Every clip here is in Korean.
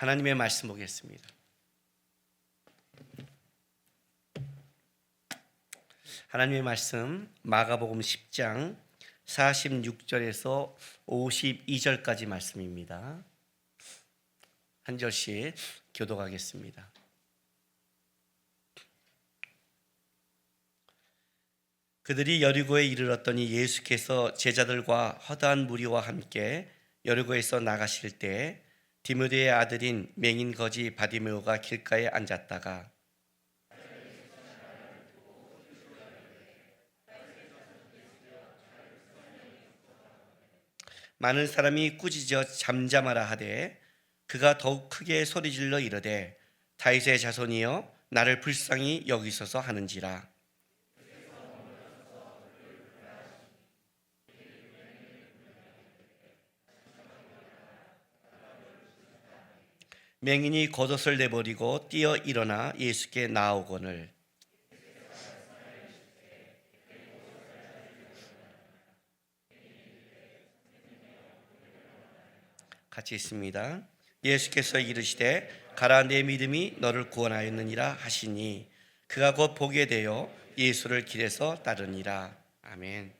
하나님의 말씀 보겠습니다. 하나님의 말씀 마가복음 10장 46절에서 52절까지 말씀입니다. 한 절씩 교독하겠습니다. 그들이 여리고에 이르렀더니 예수께서 제자들과 허다한 무리와 함께 여리고에서 나가실 때 디모데의 아들인 맹인 거지 바디메오가 길가에 앉았다가 많은 사람이 꾸짖어 잠잠하라 하되 그가 더욱 크게 소리질러 이르되 다윗의 자손이여 나를 불쌍히 여기소서 하는지라. 맹인이 겉옷을 내버리고 뛰어 일어나 예수께 나아오거늘 같이 있습니다. 예수께서 이르시되 가라 내 믿음이 너를 구원하였느니라 하시니 그가 곧 보게 되어 예수를 길에서 따르니라. 아멘.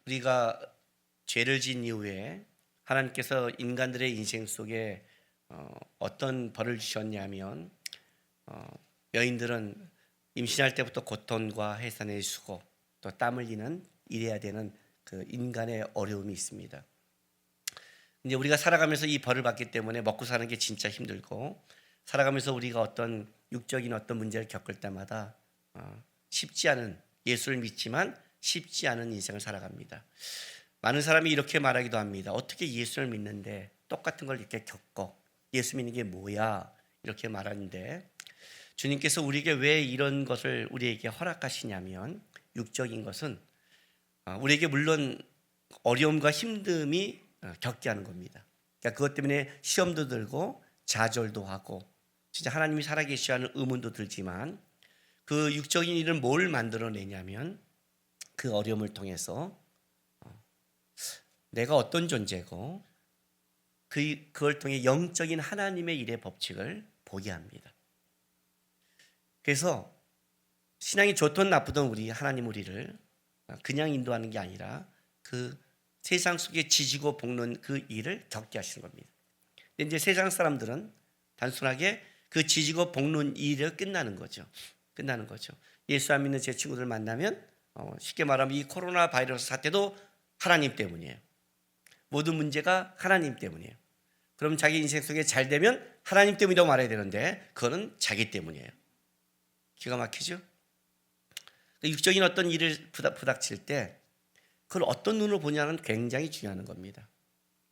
우리가 죄를 지은 이후에 하나님께서 인간들의 인생 속에 어떤 벌을 주셨냐면 여인들은 임신할 때부터 고통과 해산의 수고 또 땀 흘리는 일해야 되는 그 인간의 어려움이 있습니다. 이제 우리가 살아가면서 이 벌을 받기 때문에 먹고 사는 게 진짜 힘들고 살아가면서 우리가 어떤 육적인 어떤 문제를 겪을 때마다 쉽지 않은 예수를 믿지만 쉽지 않은 인생을 살아갑니다. 많은 사람이 이렇게 말하기도 합니다. 어떻게 예수를 믿는데 똑같은 걸 이렇게 겪고 예수 믿는 게 뭐야 이렇게 말하는데 주님께서 우리에게 왜 이런 것을 우리에게 허락하시냐면 육적인 것은 우리에게 물론 어려움과 힘듦이 겪게 하는 겁니다. 그러니까 그것 때문에 시험도 들고 좌절도 하고 진짜 하나님이 살아계시지 않은 의문도 들지만 그 육적인 일은 뭘 만들어내냐면 그 어려움을 통해서 내가 어떤 존재고 그걸 통해 영적인 하나님의 일의 법칙을 보게 합니다. 그래서 신앙이 좋든 나쁘든 우리 하나님 우리를 그냥 인도하는 게 아니라 그 세상 속에 지지고 볶는 그 일을 겪게 하시는 겁니다. 근데 이제 세상 사람들은 단순하게 그 지지고 볶는 일을 끝나는 거죠. 예수 안 믿는 제 친구들 만나면 쉽게 말하면 이 코로나 바이러스 사태도 하나님 때문이에요. 모든 문제가 하나님 때문이에요. 그럼 자기 인생 속에 잘 되면 하나님 때문이라고 말해야 되는데 그거는 자기 때문이에요. 기가 막히죠? 육적인 어떤 일을 부닥칠 때 그걸 어떤 눈으로 보냐는 굉장히 중요한 겁니다.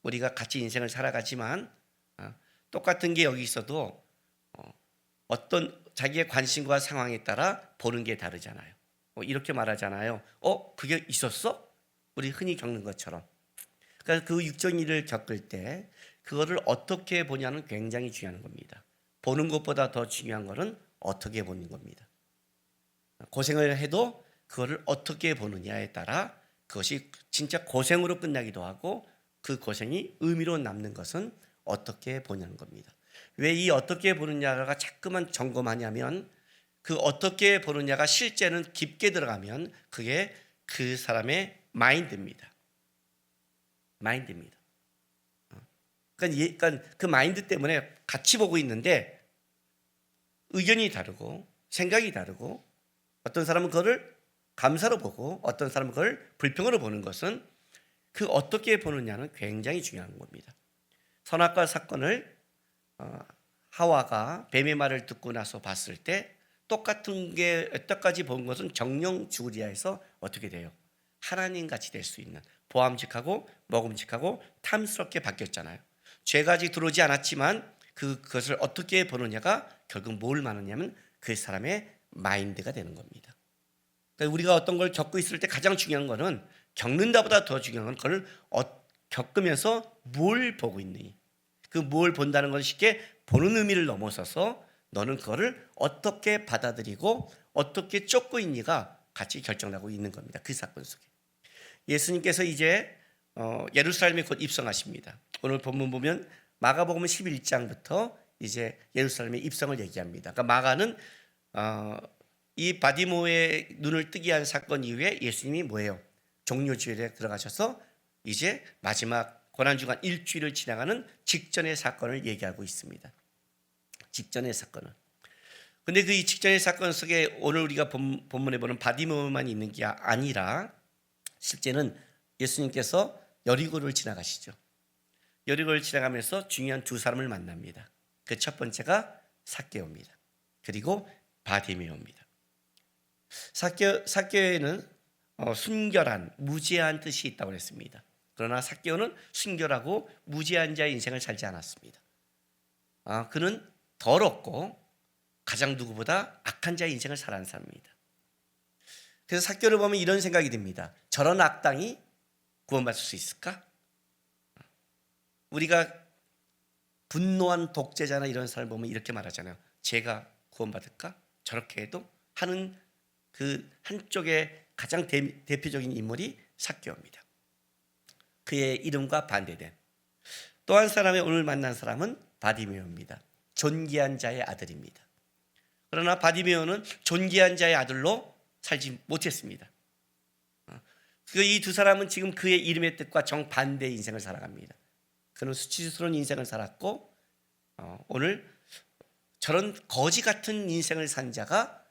우리가 같이 인생을 살아가지만 똑같은 게 여기 있어도 어떤 자기의 관심과 상황에 따라 보는 게 다르잖아요. 이렇게 말하잖아요. 그게 있었어? 우리 흔히 겪는 것처럼. 그러니까 그 육적인 일을 겪을 때 그거를 어떻게 보냐는 굉장히 중요한 겁니다. 보는 것보다 더 중요한 것은 어떻게 보는 겁니다. 고생을 해도 그거를 어떻게 보느냐에 따라 그것이 진짜 고생으로 끝나기도 하고 그 고생이 의미로 남는 것은 어떻게 보냐는 겁니다. 왜 이 어떻게 보느냐가 자꾸만 점검하냐면 그 어떻게 보느냐가 실제는 깊게 들어가면 그게 그 사람의 마인드입니다. 그러니까 그 마인드 때문에 같이 보고 있는데 의견이 다르고 생각이 다르고 어떤 사람은 그거를 감사로 보고 어떤 사람은 그걸 불평으로 보는 것은 그 어떻게 보느냐는 굉장히 중요한 겁니다. 선악과 사건을 하와가 뱀의 말을 듣고 나서 봤을 때 똑같은 게 여태까지 본 것은 정령주리아에서 어떻게 돼요? 하나님같이 될 수 있는 보암직하고 먹음직하고 탐스럽게 바뀌었잖아요. 죄가 아직 들어오지 않았지만 그것을 어떻게 보느냐가 결국 뭘 말하냐면 그 사람의 마인드가 되는 겁니다. 그러니까 우리가 어떤 걸 겪고 있을 때 가장 중요한 거는 겪는다보다 더 중요한 건 그걸 겪으면서 뭘 보고 있니? 그 뭘 본다는 건 쉽게 보는 의미를 넘어서서 너는 그거를 어떻게 받아들이고 어떻게 쫓고 있니가 같이 결정나고 있는 겁니다. 그 사건 속에. 예수님께서 이제 예루살렘에 곧 입성하십니다. 오늘 본문 보면 마가복음 11장부터 이제 예루살렘의 입성을 얘기합니다. 그러니까 마가는 이 바디모의 눈을 뜨게 한 사건 이후에 예수님이 뭐예요? 종료주일에 들어가셔서 이제 마지막 고난주간 일주일을 지나가는 직전의 사건을 얘기하고 있습니다. 직전의 사건은. 근데 그 이 직전의 사건 속에 오늘 우리가 본문에 보는 바디모만 있는 게 아니라 실제는 예수님께서 여리고를 지나가시죠. 여리고를 지나가면서 중요한 두 사람을 만납니다. 그 첫 번째가 삭개오입니다. 그리고 바디메오입니다. 삭개오에는 순결한, 무죄한 뜻이 있다고 했습니다. 그러나 삭개오는 순결하고 무죄한 자의 인생을 살지 않았습니다. 그는 더럽고 가장 누구보다 악한 자의 인생을 살아가는 사람입니다. 그래서 삭개오를 보면 이런 생각이 듭니다. 저런 악당이 구원받을 수 있을까? 우리가 분노한 독재자나 이런 사람을 보면 이렇게 말하잖아요. 제가 구원받을까? 저렇게 해도? 하는 그 한쪽에 가장 대표적인 인물이 삭개오입니다. 그의 이름과 반대된 또 한 사람의 오늘 만난 사람은 바디메오입니다. 존귀한 자의 아들입니다. 그러나 바디메오는 존귀한 자의 아들로 살지 못했습니다. 이 두 사람은 지금 그의 이름의 뜻과 정반대의 인생을 살아갑니다. 그는 수치스러운 인생을 살았고 오늘 저런 거지 같은 인생을 산 자가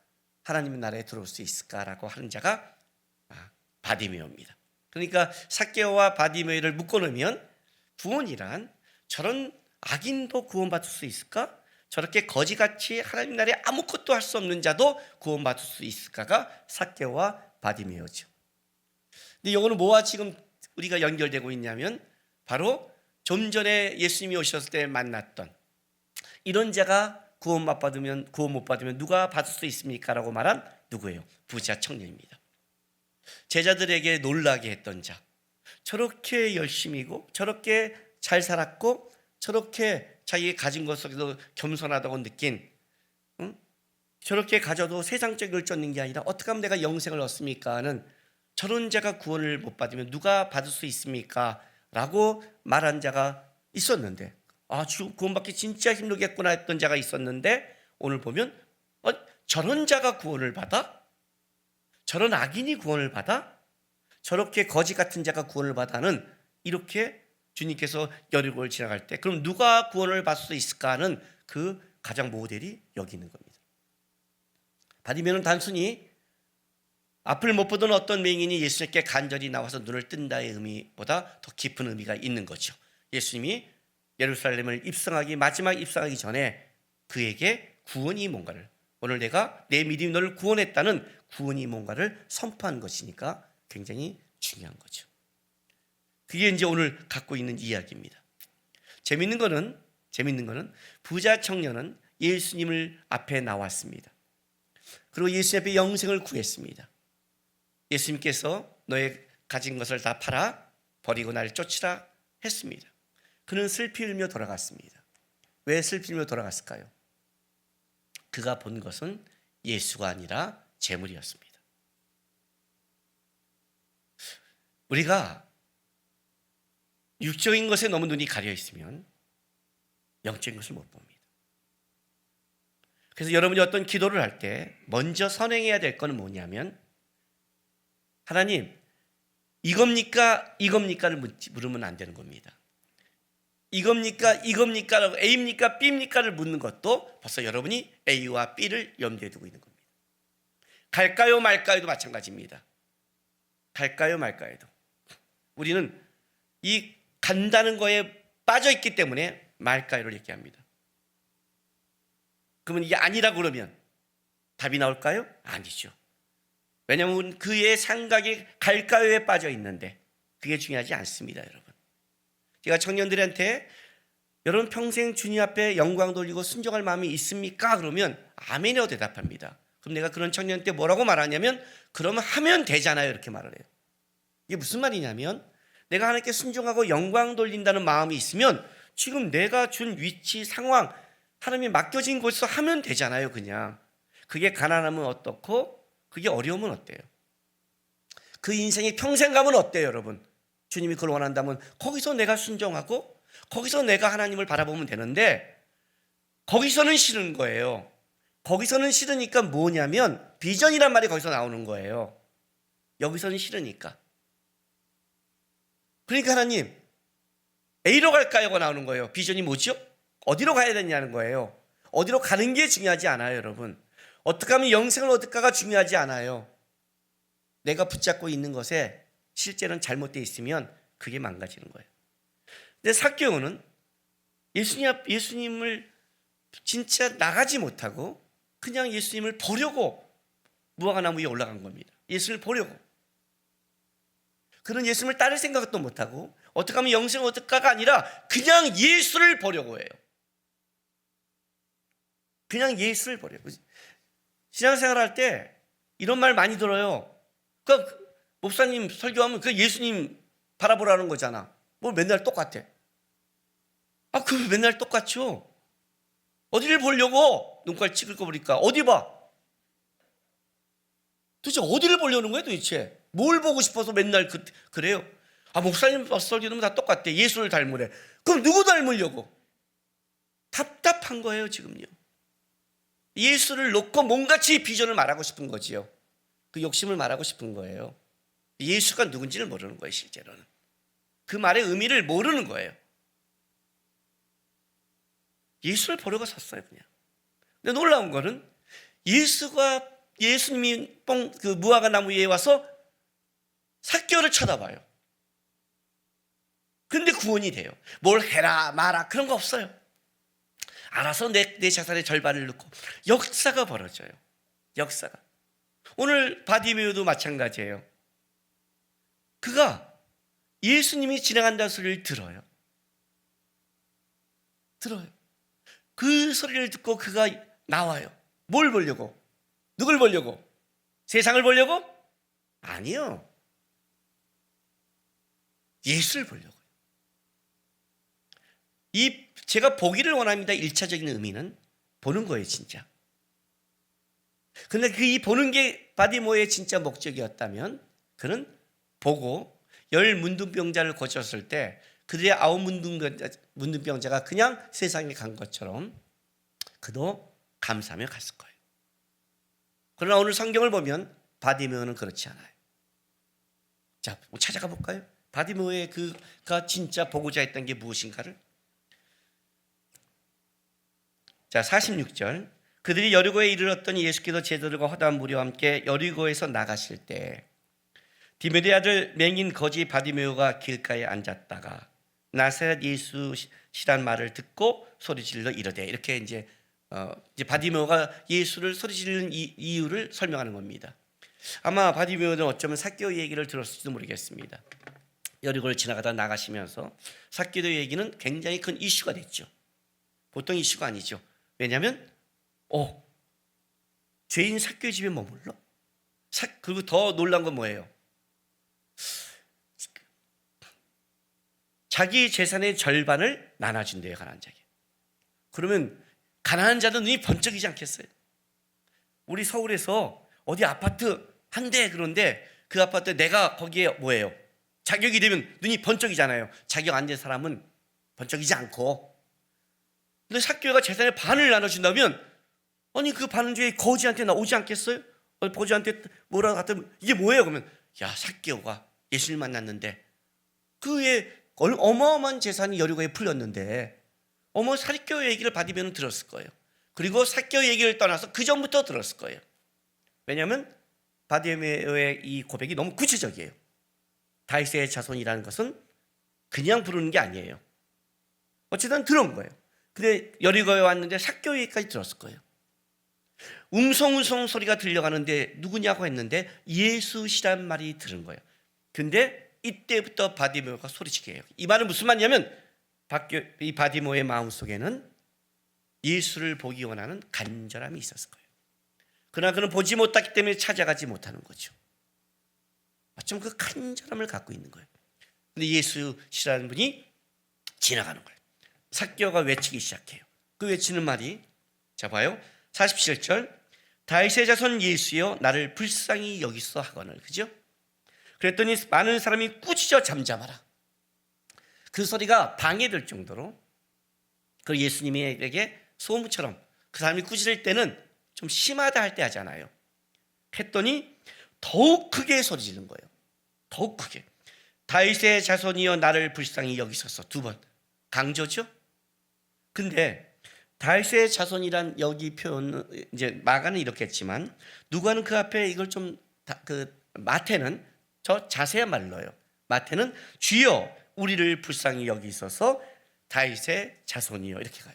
하나님의 나라에 들어올 수 있을까라고 하는 자가 바디메오입니다. 그러니까 삭개오와 바디메오를 묶어놓으면 구원이란 저런 악인도 구원받을 수 있을까? 저렇게 거지같이 하나님 나라에 아무것도 할 수 없는 자도 구원받을 수 있을까가 삭개오와 바디메오죠. 근데 이거는 뭐와 지금 우리가 연결되고 있냐면 바로 좀 전에 예수님이 오셨을 때 만났던 이런 자가 구원 못 받으면 누가 받을 수 있습니까? 라고 말한 누구예요? 부자 청년입니다. 제자들에게 놀라게 했던 자, 저렇게 열심히고 저렇게 잘 살았고 저렇게 자기가 가진 것 속에서 겸손하다고 느낀 저렇게 가져도 세상적인 걸 쫓는 게 아니라 어떻게 하면 내가 영생을 얻습니까? 하는 저런 자가 구원을 못 받으면 누가 받을 수 있습니까? 라고 말한 자가 있었는데 구원받기 진짜 힘들겠구나 했던 자가 있었는데 오늘 보면 저런 자가 구원을 받아? 저런 악인이 구원을 받아? 저렇게 거지 같은 자가 구원을 받아는 이렇게 주님께서 여리고를 지나갈 때 그럼 누가 구원을 받을 수 있을까 하는 그 가장 모델이 여기 있는 겁니다. 바디메오는 단순히 앞을 못 보던 어떤 맹인이 예수님께 간절히 나와서 눈을 뜬다의 의미보다 더 깊은 의미가 있는 거죠. 예수님이 예루살렘을 마지막 입성하기 전에 그에게 구원이 뭔가를 오늘 내가 내 믿음이 너를 구원했다는 구원이 뭔가를 선포한 것이니까 굉장히 중요한 거죠. 그게 이제 오늘 갖고 있는 이야기입니다. 재밌는 거는 부자 청년은 예수님을 앞에 나왔습니다. 그리고 예수 앞에 영생을 구했습니다. 예수님께서 너의 가진 것을 다 팔아 버리고 나를 쫓으라 했습니다. 그는 슬피 울며 돌아갔습니다. 왜 슬피 울며 돌아갔을까요? 그가 본 것은 예수가 아니라 재물이었습니다. 우리가 육적인 것에 너무 눈이 가려 있으면 영적인 것을 못 봅니다. 그래서 여러분이 어떤 기도를 할 때 먼저 선행해야 될 건 뭐냐면 하나님 이겁니까? 이겁니까를 물으면 안 되는 겁니다. 이겁니까? 이겁니까? A입니까? B입니까를 묻는 것도 벌써 여러분이 A와 B를 염두에 두고 있는 겁니다. 갈까요 말까요도 마찬가지입니다. 갈까요 말까요도 우리는 이 간다는 거에 빠져있기 때문에 말까요를 얘기합니다. 그러면 이게 아니라고 그러면 답이 나올까요? 아니죠. 왜냐하면 그의 생각이 갈까요에 빠져 있는데 그게 중요하지 않습니다. 여러분, 제가 청년들한테 여러분 평생 주님 앞에 영광 돌리고 순종할 마음이 있습니까? 그러면 아멘이라고 대답합니다. 그럼 내가 그런 청년한테 뭐라고 말하냐면 그러면 하면 되잖아요 이렇게 말을 해요. 이게 무슨 말이냐면 내가 하나님께 순종하고 영광 돌린다는 마음이 있으면 지금 내가 준 위치 상황 하나님이 맡겨진 곳에서 하면 되잖아요. 그냥 그게 가난하면 어떻고 그게 어려우면 어때요? 그 인생이 평생 가면 어때요 여러분? 주님이 그걸 원한다면 거기서 내가 순종하고 거기서 내가 하나님을 바라보면 되는데 거기서는 싫은 거예요. 거기서는 싫으니까 뭐냐면 비전이란 말이 거기서 나오는 거예요. 여기서는 싫으니까. 그러니까 하나님 A로 갈까요가 나오는 거예요. 비전이 뭐죠? 어디로 가야 되냐는 거예요. 어디로 가는 게 중요하지 않아요, 여러분. 어떻게 하면 영생을 얻을까가 중요하지 않아요. 내가 붙잡고 있는 것에 실제는 잘못되어 있으면 그게 망가지는 거예요. 근데 삭개오는 예수님을 진짜 나가지 못하고 그냥 예수님을 보려고 무화과나무 위에 올라간 겁니다. 예수를 보려고. 그는 예수님을 따를 생각도 못하고 어떻게 하면 영생을 얻을까가 아니라 그냥 예수를 보려고 해요. 그냥 예수를 보려고. 신앙생활 할 때 이런 말 많이 들어요. 그러니까 목사님 설교하면 그 예수님 바라보라는 거잖아. 뭐 맨날 똑같아. 그 맨날 똑같죠. 어디를 보려고 눈깔 찍을 거 보니까 어디 봐? 도대체 어디를 보려는 거예요 도대체? 뭘 보고 싶어서 맨날 그래요? 목사님 설교는 다 똑같대. 예수를 닮으래. 그럼 누구 닮으려고? 답답한 거예요 지금요. 예수를 놓고 뭔가치 비전을 말하고 싶은 거지요. 그 욕심을 말하고 싶은 거예요. 예수가 누군지를 모르는 거예요 실제로는. 그 말의 의미를 모르는 거예요. 예수를 보려고 섰어요 그냥. 근데 놀라운 거는 예수님이 그 무화과 나무 위에 와서 삭개오를 쳐다봐요. 그런데 구원이 돼요. 뭘 해라 마라 그런 거 없어요. 알아서 내 자산의 절반을 넣고 역사가 벌어져요. 역사가. 오늘 바디메오도 마찬가지예요. 그가 예수님이 지나간다는 소리를 들어요. 그 소리를 듣고 그가 나와요. 뭘 보려고? 누굴 보려고? 세상을 보려고? 아니요. 예수를 보려고요. 제가 보기를 원합니다. 1차적인 의미는 보는 거예요 진짜. 그런데 이 보는 게 바디모의 진짜 목적이었다면 그는 보고 10 문둥병자를 고쳤을 때 그들의 9 문둥병자가 그냥 세상에 간 것처럼 그도 감사하며 갔을 거예요. 그러나 오늘 성경을 보면 바디메오는 그렇지 않아요. 자, 찾아가 볼까요? 바디메오의 그가 진짜 보고자 했던 게 무엇인가를. 자, 46절. 그들이 여리고에 이르렀더니 예수께서 제자들과 허다한 무리와 함께 여리고에서 나가실 때 디메데 아들 맹인 거지 바디메오가 길가에 앉았다가 나사렛 예수시란 말을 듣고 소리질러 이르되, 이렇게 이제 바디메오가 예수를 소리지르는 이유를 설명하는 겁니다. 아마 바디메오는 어쩌면 삭개오 얘기를 들었을지도 모르겠습니다. 여리고를 지나가다 나가시면서 삭개오 얘기는 굉장히 큰 이슈가 됐죠. 보통 이슈가 아니죠. 왜냐하면 죄인 삭개오 집에 머물러? 그리고 더 놀란 건 뭐예요? 자기 재산의 절반을 나눠준대요, 가난한 자에게. 그러면 가난한 자는 눈이 번쩍이지 않겠어요? 우리 서울에서 어디 아파트 한 대, 그런데 그 아파트 내가 거기에 뭐예요? 자격이 되면 눈이 번쩍이잖아요. 자격 안 된 사람은 번쩍이지 않고. 근데 삭개오가 재산의 반을 나눠준다면 그 반은 죄 거지한테 나오지 않겠어요? 거지한테 뭐라고 같으면 이게 뭐예요? 그러면 삭개오가 예수를 만났는데 그의 어마어마한 재산이 여리고에 풀렸는데 삭개오 얘기를 받으면 들었을 거예요. 그리고 삭개오 얘기를 떠나서 그 전부터 들었을 거예요. 왜냐하면 바디메오의 이 고백이 너무 구체적이에요. 다윗의 자손이라는 것은 그냥 부르는 게 아니에요. 어쨌든 들은 거예요. 근데 여리고에 왔는데 삭개오 얘기까지 들었을 거예요. 웅성웅성 소리가 들려가는데 누구냐고 했는데 예수시란 말이 들은 거예요. 근데 이때부터 바디메오가 소리치게 해요. 이 말은 무슨 말이냐면 이 바디메오의 마음속에는 예수를 보기 원하는 간절함이 있었을 거예요. 그러나 그는 보지 못했기 때문에 찾아가지 못하는 거죠. 어쩜 그 간절함을 갖고 있는 거예요. 근데 예수시라는 분이 지나가는 거예요. 삭개오가 외치기 시작해요. 그 외치는 말이, 자 봐요, 47절. 다윗의 자손 예수여 나를 불쌍히 여기소 하거늘. 그죠? 그랬더니 많은 사람이 꾸짖어 잠잠하라. 그 소리가 방해될 정도로 그 예수님에게 소음처럼 그 사람이 꾸짖을 때는 좀 심하다 할 때 하잖아요. 했더니 더욱 크게 소리 지른 거예요. 더욱 크게. 다윗의 자손이여 나를 불쌍히 여기소서. 두 번 강조죠. 근데 다윗의 자손이란 여기 표현 이제 마가는 이렇게 했지만 누가는 그 앞에 이걸 좀 마태는 저 자세한 말을 넣어요. 마태는 주여 우리를 불쌍히 여기소서 다윗의 자손이여 이렇게 가요.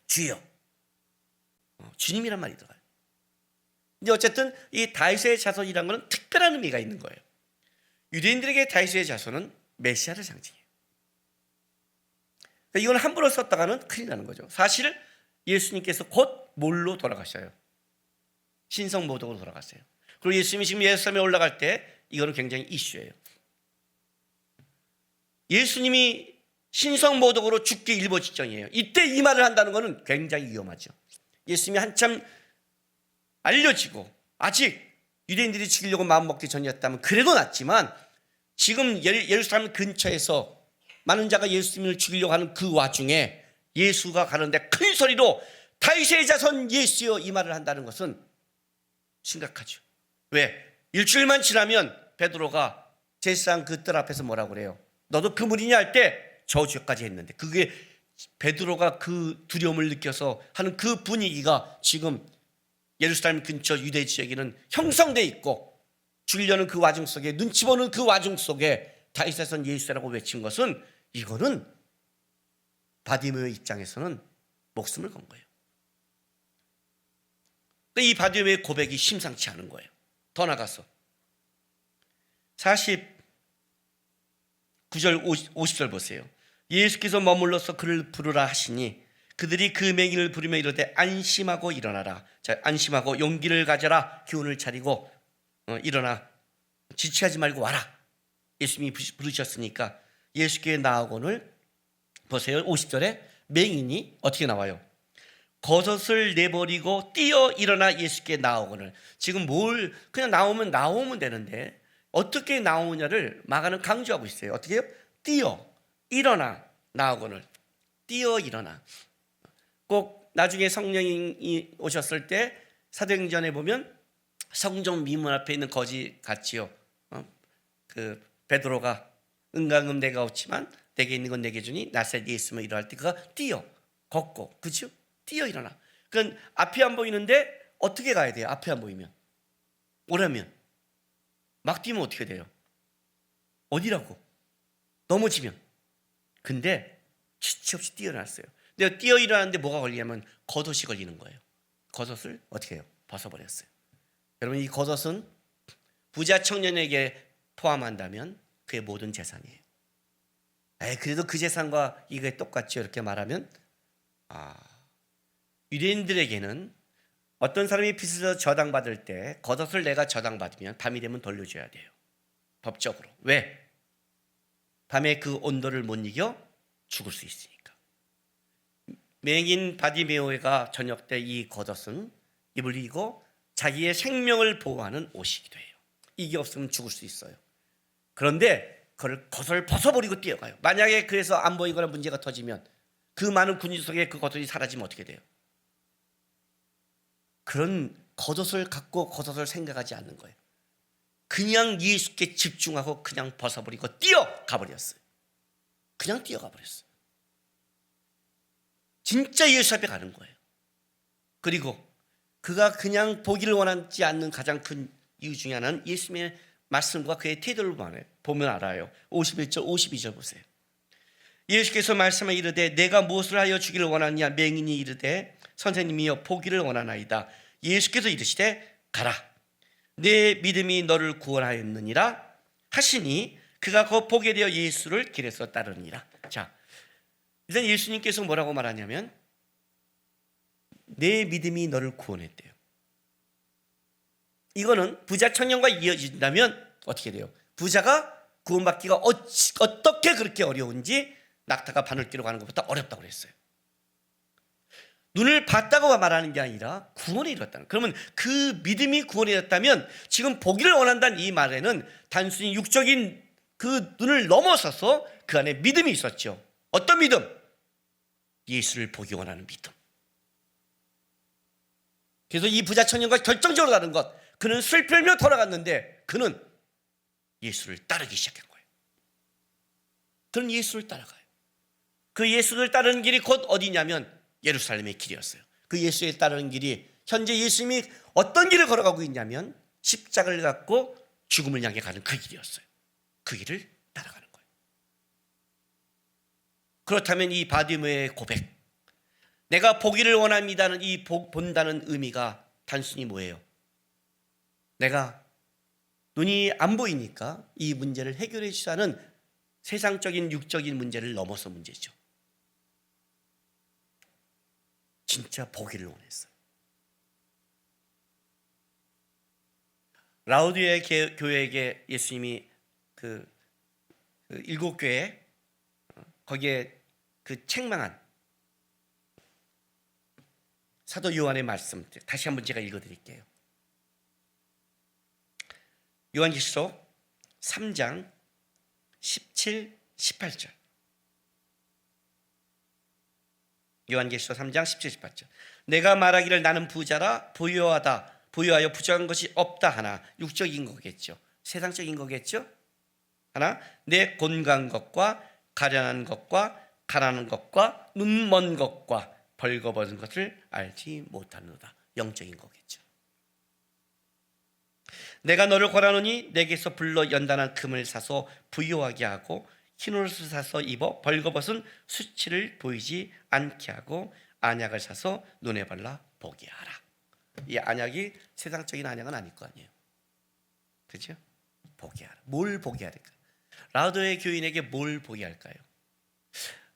주여. 주님이란 말이 들어가요. 근데 어쨌든 이 다윗의 자손이라는 것은 특별한 의미가 있는 거예요. 유대인들에게 다윗의 자손은 메시아를 상징해요. 그러니까 이건 함부로 썼다가는 큰일 나는 거죠. 사실 예수님께서 곧 뭘로 돌아가셔요? 신성모독으로 돌아갔어요. 그리고 예수님이 지금 예루살렘에 올라갈 때 이거는 굉장히 이슈예요. 예수님이 신성모독으로 죽기 일보 직전이에요. 이때 이 말을 한다는 것은 굉장히 위험하죠. 예수님이 한참 알려지고 아직 유대인들이 죽이려고 마음먹기 전이었다면 그래도 낫지만 지금 예루살렘 근처에서 많은 자가 예수님을 죽이려고 하는 그 와중에 예수가 가는데 큰 소리로 다윗의 자손 예수여 이 말을 한다는 것은 심각하죠. 왜? 일주일만 지나면 베드로가 제사장 그 뜰 앞에서 뭐라고 그래요? 너도 그물이냐 할 때 저주까지 했는데 그게 베드로가 그 두려움을 느껴서 하는 그 분위기가 지금 예루살렘 근처 유대 지역에는 형성돼 있고 죽이려는 그 와중 속에 눈치 보는 그 와중 속에 다윗의 자손 예수라고 외친 것은 이거는 바디메오의 입장에서는 목숨을 건 거예요. 이 바디메오의 고백이 심상치 않은 거예요. 더 나가서 49절 50절 보세요. 예수께서 머물러서 그를 부르라 하시니 그들이 그 맹인을 부르며 이르되 안심하고 일어나라. 자, 안심하고 용기를 가져라. 기운을 차리고 일어나. 지체하지 말고 와라. 예수님이 부르셨으니까 예수께 나아오거늘 보세요. 50절에 맹인이 어떻게 나와요? 겉옷을 내버리고 뛰어 일어나 예수께 나아오거늘. 지금 뭘 그냥 나오면 되는데 어떻게 나오느냐를 마가는 강조하고 있어요. 어떻게 해요? 뛰어 일어나 나아오거늘. 뛰어 일어나. 꼭 나중에 성령이 오셨을 때 사도행전에 보면 성전 미문 앞에 있는 거지 같지요. 그 베드로가 은강은 내가 없지만 내게 있는 건 내게 주니 나사렛 예수만 일어날 때 그가 뛰어 걷고 그죠? 뛰어 일어나. 그건 앞이 안 보이는데 어떻게 가야 돼요? 앞이 안 보이면 오라면 막 뛰면 어떻게 돼요? 어디라고? 넘어지면. 근데 지체 없이 뛰어 일어났어요. 내가 뛰어 일어났는데 뭐가 걸리냐면 겉옷이 걸리는 거예요. 겉옷을 어떻게 해요? 벗어버렸어요. 여러분 이 겉옷은 부자 청년에게 포함한다면 그의 모든 재산이에요. 그래도 그 재산과 이게 똑같죠 이렇게 말하면 유대인들에게는 어떤 사람이 빚을 저당받을 때 겉옷을 내가 저당받으면 밤이 되면 돌려줘야 돼요. 법적으로. 왜? 밤에 그 온도를 못 이겨 죽을 수 있으니까. 맹인 바디메오가 저녁 때 이 겉옷은 입을 이고 자기의 생명을 보호하는 옷이기도 해요. 이게 없으면 죽을 수 있어요. 그런데 그걸 겉을 벗어버리고 뛰어가요. 만약에 그래서 안 보이거나 문제가 터지면 그 많은 군인 속에 그 겉옷이 사라지면 어떻게 돼요? 그런 겉옷을 갖고 겉옷을 생각하지 않는 거예요. 그냥 예수께 집중하고 그냥 벗어버리고 뛰어가버렸어요. 그냥 뛰어가버렸어요. 진짜 예수 앞에 가는 거예요. 그리고 그가 그냥 보기를 원하지 않는 가장 큰 이유 중에 하나는 예수님의 말씀과 그의 태도를 보면 알아요. 51절 52절 보세요. 예수께서 말씀에 이르되 내가 무엇을 하여 주기를 원하느냐. 맹인이 이르되 선생님이여 보기를 원하나이다. 예수께서 이르시되 가라. 내 믿음이 너를 구원하였느니라 하시니 그가 곧 보게 되어 예수를 길에서 따르니라. 자, 일단 예수님께서 뭐라고 말하냐면 내 믿음이 너를 구원했대요. 이거는 부자 청년과 이어진다면 어떻게 돼요? 부자가 구원받기가 어떻게 그렇게 어려운지 낙타가 바늘 끼러 가는 것보다 어렵다고 그랬어요. 눈을 봤다고 말하는 게 아니라 구원에 이뤘다는. 그러면 그 믿음이 구원에 이뤘다면 지금 보기를 원한다는 이 말에는 단순히 육적인 그 눈을 넘어서서 그 안에 믿음이 있었죠. 어떤 믿음? 예수를 보기 원하는 믿음. 그래서 이 부자 청년과 결정적으로 다른 것, 그는 슬피며 돌아갔는데 그는 예수를 따르기 시작한 거예요. 그는 예수를 따라가요. 그 예수를 따르는 길이 곧 어디냐면 예루살렘의 길이었어요. 그 예수에 따르는 길이 현재 예수님이 어떤 길을 걸어가고 있냐면 십자가를 갖고 죽음을 향해 가는 그 길이었어요. 그 길을 따라가는 거예요. 그렇다면 이 바디메오의 고백, 내가 보기를 원합니다는 이 본다는 의미가 단순히 뭐예요? 내가 눈이 안 보이니까 이 문제를 해결해 주자는 세상적인 육적인 문제를 넘어서 문제죠. 진짜 보기를 원했어요. 라우디에 교회에게 예수님이 그 일곱 교회 거기에 그 책망한 사도 요한의 말씀 다시 한번 제가 읽어드릴게요. 요한계시록 3장 17, 18절. 요한계시록 3장 17, 18절. 내가 말하기를 나는 부자라 부유하여 부정한 것이 없다 하나, 육적인 거겠죠. 세상적인 거겠죠. 하나, 내 곤고한 것과 가련한 것과 가난한 것과 눈먼 것과 벌거벗은 것을 알지 못하노다. 영적인 거겠죠. 내가 너를 권하노니 내게서 불러 연단한 금을 사서 부유하게 하고 흰 옷을 사서 입어 벌거벗은 수치를 보이지 않게 하고 안약을 사서 눈에 발라 보게 하라. 이 안약이 세상적인 안약은 아닐 거 아니에요. 그렇죠? 보게 하라. 뭘 보게 할까? 라우디에 교인에게 뭘 보게 할까요?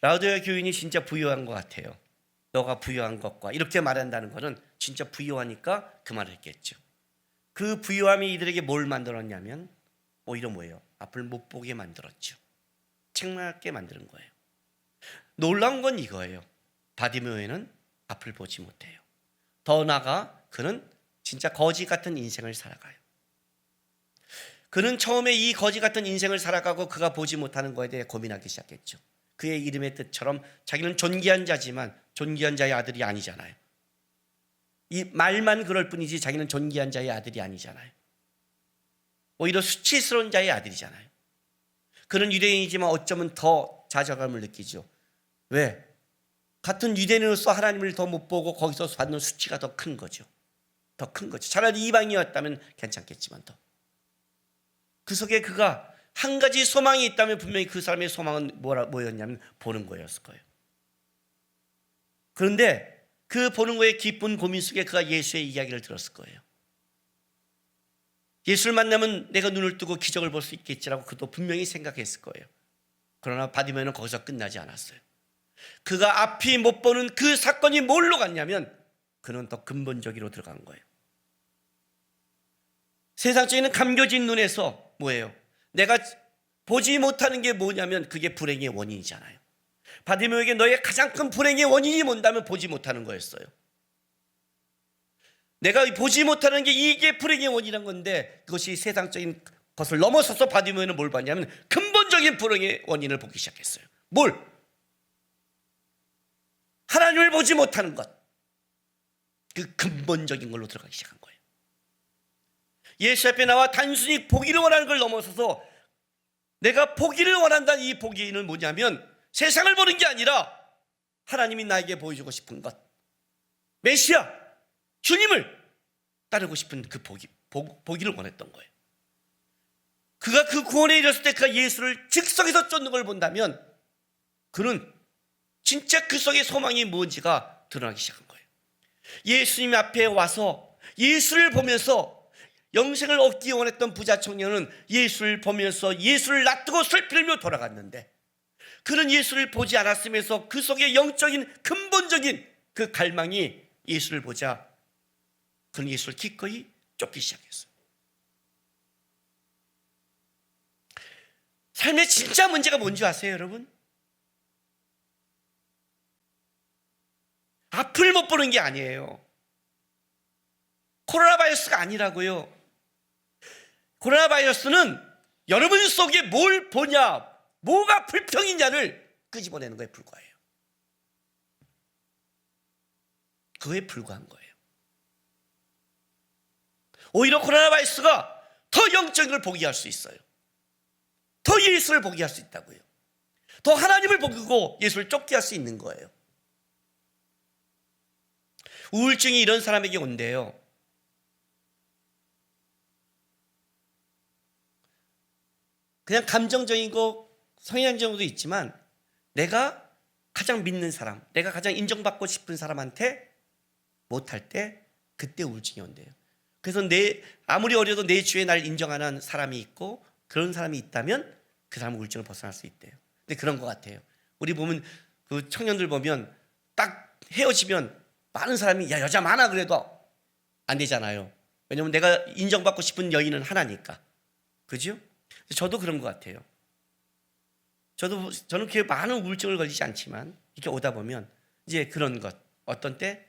라우디에 교인이 진짜 부유한 것 같아요. 너가 부유한 것과 이렇게 말한다는 것은 진짜 부유하니까 그 말을 했겠죠. 그 부유함이 이들에게 뭘 만들었냐면 오히려 뭐예요? 앞을 못 보게 만들었죠. 책망하게 만드는 거예요. 놀라운 건 이거예요. 바디메오는 앞을 보지 못해요. 더 나아가 그는 진짜 거지 같은 인생을 살아가요. 그는 처음에 이 거지 같은 인생을 살아가고 그가 보지 못하는 것에 대해 고민하기 시작했죠. 그의 이름의 뜻처럼 자기는 존귀한 자지만 존귀한 자의 아들이 아니잖아요. 이 말만 그럴 뿐이지 자기는 존귀한 자의 아들이 아니잖아요. 오히려 수치스러운 자의 아들이잖아요. 그는 유대인이지만 어쩌면 더 좌절감을 느끼죠. 왜? 같은 유대인으로서 하나님을 더 못 보고 거기서 받는 수치가 더 큰 거죠. 더 큰 거죠. 차라리 이방이었다면 괜찮겠지만 더. 그 속에 그가 한 가지 소망이 있다면 분명히 그 사람의 소망은 뭐였냐면 보는 거였을 거예요. 그런데 그 보는 거에 기쁜 고민 속에 그가 예수의 이야기를 들었을 거예요. 예수를 만나면 내가 눈을 뜨고 기적을 볼 수 있겠지라고 그도 분명히 생각했을 거예요. 그러나 바디메오는 거기서 끝나지 않았어요. 그가 앞이 못 보는 그 사건이 뭘로 갔냐면 그는 더 근본적으로 들어간 거예요. 세상적인 감겨진 눈에서 뭐예요? 내가 보지 못하는 게 뭐냐면 그게 불행의 원인이잖아요. 바디메오에게 너의 가장 큰 불행의 원인이 뭔다면 보지 못하는 거였어요. 내가 보지 못하는 게 이게 불행의 원인이란 건데 그것이 세상적인 것을 넘어서서 바디메오는 뭘 봤냐면 근본적인 불행의 원인을 보기 시작했어요. 뭘? 하나님을 보지 못하는 것. 그 근본적인 걸로 들어가기 시작한 거예요. 예수 앞에 나와 단순히 보기를 원하는 걸 넘어서서 내가 보기를 원한다는 이 보기는 뭐냐면 세상을 보는 게 아니라 하나님이 나에게 보여주고 싶은 것, 메시아, 주님을 따르고 싶은 그 보기를 원했던 거예요. 그가 그 구원에 이르렀을 때 그가 예수를 즉석에서 쫓는 걸 본다면 그는 진짜 그 속의 소망이 뭔지가 드러나기 시작한 거예요. 예수님 앞에 와서 예수를 보면서 영생을 얻기 원했던 부자 청년은 예수를 보면서 예수를 놔두고 슬피며 돌아갔는데 그는 예수를 보지 않았으면서 그 속에 영적인 근본적인 그 갈망이 예수를 보자 그는 예수를 기꺼이 쫓기 시작했어요. 삶의 진짜 문제가 뭔지 아세요, 여러분? 앞을 못 보는 게 아니에요. 코로나 바이러스가 아니라고요. 코로나 바이러스는 여러분 속에 뭘 보냐, 뭐가 불평이냐를 끄집어내는 거에 불과해요. 그거에 불과한 거예요. 오히려 코로나 바이러스가 더 영적인 걸 보게 할 수 있어요. 더 예수를 보게 할 수 있다고요. 더 하나님을 보고 예수를 쫓게 할 수 있는 거예요. 우울증이 이런 사람에게 온대요. 그냥 감정적인 거, 성향적으로도 있지만 내가 가장 믿는 사람, 내가 가장 인정받고 싶은 사람한테 못할 때 그때 우울증이 온대요. 그래서 아무리 어려도 내 주위에 날 인정하는 사람이 있고 그런 사람이 있다면 그 사람은 우울증을 벗어날 수 있대요. 근데 그런 것 같아요. 우리 보면 그 청년들 보면 딱 헤어지면 많은 사람이 야 여자 많아 그래도 안 되잖아요. 왜냐면 내가 인정받고 싶은 여인은 하나니까. 그죠? 저도 그런 것 같아요. 저는 그렇게 많은 우울증을 걸리지 않지만 이렇게 오다 보면 이제 그런 것, 어떤 때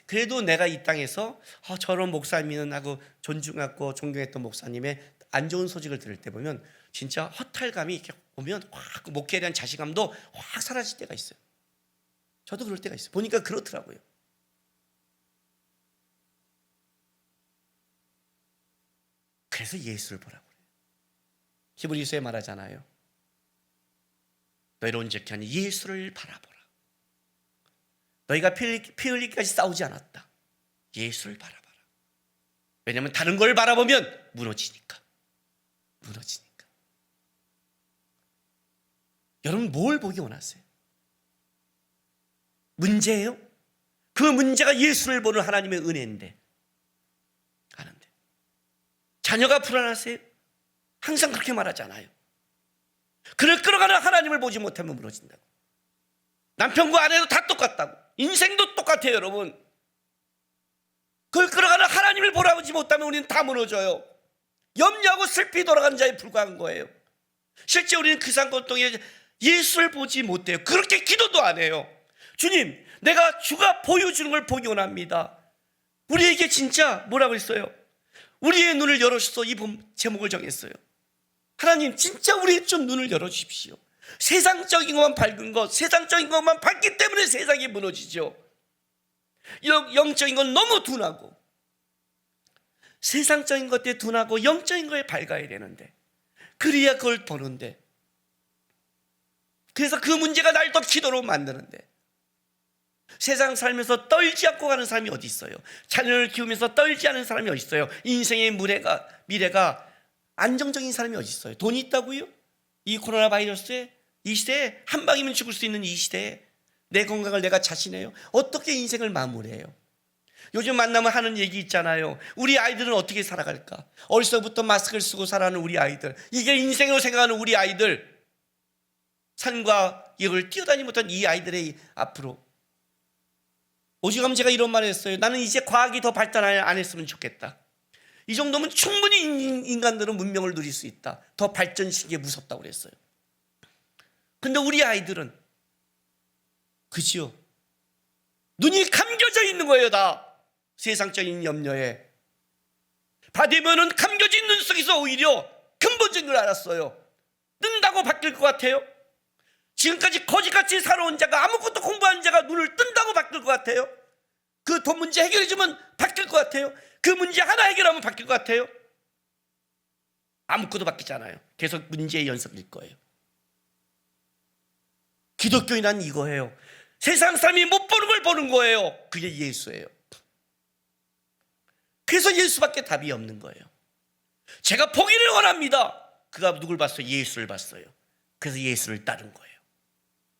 그래도 내가 이 땅에서 저런 목사님은 하고 존중하고 존경했던 목사님의 안 좋은 소식을 들을 때 보면 진짜 허탈감이 이렇게 오면 확 목회에 대한 자신감도 확 사라질 때가 있어요. 저도 그럴 때가 있어요. 보니까 그렇더라고요. 그래서 예수를 보라고 그래요. 히브리서에 말하잖아요. 너희를 온전케 하니 예수를 바라보라. 너희가 피 흘리기까지 싸우지 않았다. 예수를 바라봐라. 왜냐하면 다른 걸 바라보면 무너지니까. 여러분 뭘 보기 원하세요? 문제예요? 그 문제가 예수를 보는 하나님의 은혜인데 아는데 자녀가 불안하세요? 항상 그렇게 말하잖아요. 그를 끌어가는 하나님을 보지 못하면 무너진다고. 남편과 아내도 다 똑같다고. 인생도 똑같아요 여러분. 그걸 끌어가는 하나님을 보라보지 못하면 우리는 다 무너져요. 염려하고 슬피 돌아가는 자에 불과한 거예요. 실제 우리는 그 상권 동에 예수를 보지 못해요. 그렇게 기도도 안 해요. 주님, 주가 보여주는 걸 보기 원합니다. 우리에게 진짜 뭐라고 했어요? 우리의 눈을 열어주셔서 이 제목을 정했어요. 하나님 진짜 우리의 좀 눈을 열어주십시오. 세상적인 것만 밝은 것, 세상적인 것만 밝기 때문에 세상이 무너지죠. 영적인 건 너무 둔하고 세상적인 것에 둔하고 영적인 거에 밝아야 되는데 그래야 그걸 보는데 그래서 그 문제가 날 더 기도로 만드는데 세상 살면서 떨지 않고 가는 사람이 어디 있어요? 자녀를 키우면서 떨지 않은 사람이 어디 있어요? 인생의 미래가 안정적인 사람이 어디 있어요? 돈이 있다고요? 이 코로나 바이러스에 이 시대에 한 방이면 죽을 수 있는 이 시대에 내 건강을 내가 자신해요? 어떻게 인생을 마무리해요? 요즘 만나면 하는 얘기 있잖아요. 우리 아이들은 어떻게 살아갈까? 어릴 때부터 마스크를 쓰고 살아가는 우리 아이들, 이게 인생으로 생각하는 우리 아이들, 산과 이걸 뛰어다니지 못한 이 아이들의 앞으로 오죽하면 제가 이런 말을 했어요. 나는 이제 과학이 더 발달 안 했으면 좋겠다. 이 정도면 충분히 인간들은 문명을 누릴 수 있다. 더 발전시키기 무섭다고 그랬어요. 근데 우리 아이들은 그지요? 눈이 감겨져 있는 거예요. 다 세상적인 염려에 받으면은 감겨진 눈 속에서 오히려 근본적인 걸 알았어요. 뜬다고 바뀔 것 같아요? 지금까지 거지같이 살아온 자가 아무것도 공부한 자가 눈을 뜬다고 바뀔 것 같아요? 그 돈 문제 해결해주면 바뀔 것 같아요? 그 문제 하나 해결하면 바뀔 것 같아요? 아무것도 바뀌지 않아요. 계속 문제의 연속일 거예요. 기독교인은 이거예요. 세상 사람이 못 보는 걸 보는 거예요. 그게 예수예요. 그래서 예수밖에 답이 없는 거예요. 제가 보기를 원합니다. 그가 누굴 봤어요? 예수를 봤어요. 그래서 예수를 따른 거예요.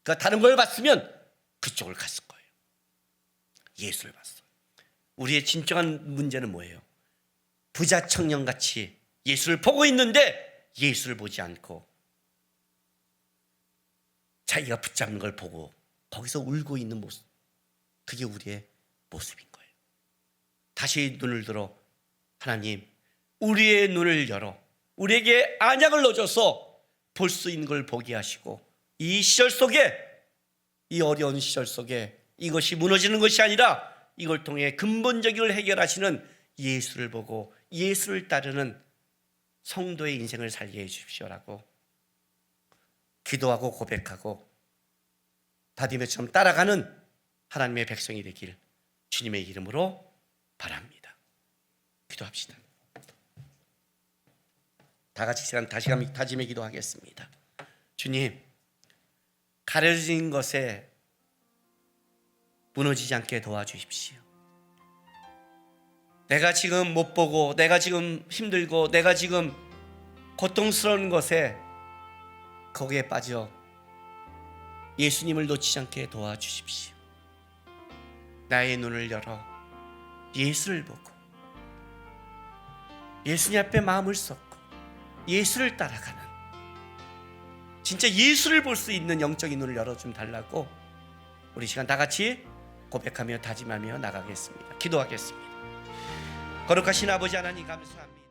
그가 다른 걸 봤으면 그쪽을 갔을 거예요. 예수를 봤어요. 우리의 진정한 문제는 뭐예요? 부자 청년같이 예수를 보고 있는데 예수를 보지 않고 자기가 붙잡는 걸 보고 거기서 울고 있는 모습, 그게 우리의 모습인 거예요. 다시 눈을 들어 하나님 우리의 눈을 열어 우리에게 안약을 넣어줘서 볼 수 있는 걸 보게 하시고 이 시절 속에, 이 어려운 시절 속에 이것이 무너지는 것이 아니라 이걸 통해 근본적인 걸 해결하시는 예수를 보고 예수를 따르는 성도의 인생을 살게 해 주십시오라고 기도하고 고백하고 바디메처럼 따라가는 하나님의 백성이 되길 주님의 이름으로 바랍니다. 기도합시다. 다 같이 다시 다짐의 기도하겠습니다. 주님, 가려진 것에 무너지지 않게 도와주십시오. 내가 지금 못 보고, 내가 지금 힘들고, 내가 지금 고통스러운 것에 거기에 빠져 예수님을 놓치지 않게 도와주십시오. 나의 눈을 열어 예수를 보고 예수님 앞에 마음을 쏟고 예수를 따라가는, 진짜 예수를 볼 수 있는 영적인 눈을 열어 좀 달라고 우리 시간 다 같이 고백하며 다짐하며 나가겠습니다. 기도하겠습니다. 거룩하신 아버지 하나님 감사합니다.